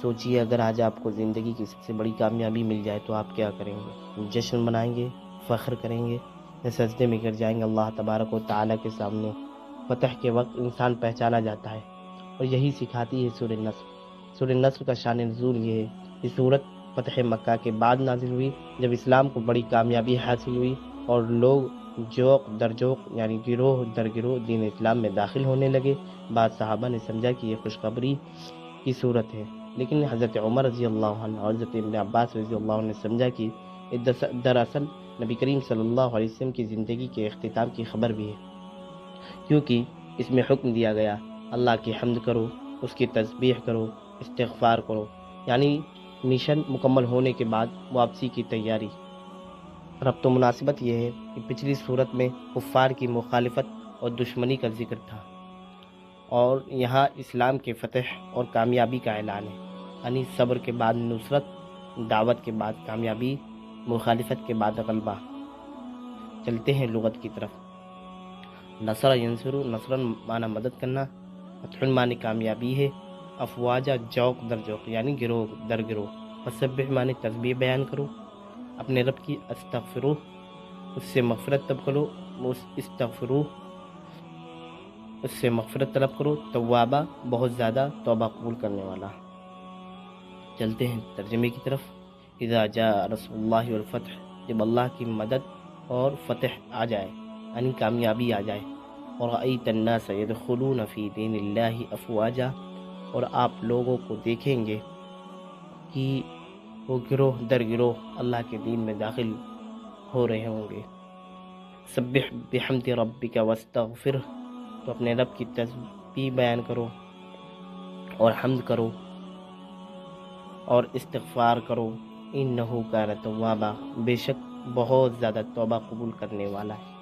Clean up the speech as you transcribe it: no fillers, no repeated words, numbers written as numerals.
سوچیے اگر آج آپ کو زندگی کی سب سے بڑی کامیابی مل جائے تو آپ کیا کریں گے؟ جشن منائیں گے، فخر کریں گے، یا سجدے میں گر جائیں گے اللہ تبارک و تعالیٰ کے سامنے؟ فتح کے وقت انسان پہچانا جاتا ہے، اور یہی سکھاتی ہے سورہ نصر۔ سورہ نصر کا شان نزول یہ ہے، یہ صورت فتح مکہ کے بعد نازل ہوئی، جب اسلام کو بڑی کامیابی حاصل ہوئی اور لوگ جوق در جوق یعنی گروہ در گروہ دین اسلام میں داخل ہونے لگے۔ بعض صحابہ نے سمجھا کہ یہ خوشخبری کی صورت ہے، لیکن حضرت عمر رضی اللہ عنہ اور حضرت ابن عباس رضی اللہ عنہ نے سمجھا کہ یہ دراصل نبی کریم صلی اللہ علیہ وسلم کی زندگی کے اختتام کی خبر بھی ہے، کیونکہ اس میں حکم دیا گیا اللہ کی حمد کرو، اس کی تسبیح کرو، استغفار کرو، یعنی مشن مکمل ہونے کے بعد واپسی کی تیاری۔ ربط و مناسبت یہ ہے کہ پچھلی صورت میں کفار کی مخالفت اور دشمنی کا ذکر تھا، اور یہاں اسلام کے فتح اور کامیابی کا اعلان ہے، یعنی صبر کے بعد نصرت، دعوت کے بعد کامیابی، مخالفت کے بعد غلبہ۔ چلتے ہیں لغت کی طرف۔ نصر ینصر، نصرن معنی مدد کرنا، فتح معنی کامیابی ہے، افواجہ جوق در جوق یعنی گروہ در گروہ، فسبح معنی تسبیح بیان کرو، اپنے رب کی استغفرو، اس سے مغفرت طلب کرو، استغفرو، اس سے مغفرت طلب کرو، توابہ بہت زیادہ توبہ قبول کرنے والا۔ چلتے ہیں ترجمے کی طرف۔ اذا جاء رسول اللہ والفتح، جب اللہ کی مدد اور فتح آ جائے یعنی کامیابی آ جائے، ورأیت الناس يدخلون فی دین اللہ افواجا، اور آپ لوگوں کو دیکھیں گے کہ وہ گروہ در گروہ اللہ کے دین میں داخل ہو رہے ہوں گے۔ سبح بحمد ربک واستغفر، تو اپنے رب کی تسبیح بیان کرو اور حمد کرو اور استغفار کرو، انہ کان توابا، بے شک بہت زیادہ توبہ قبول کرنے والا ہے۔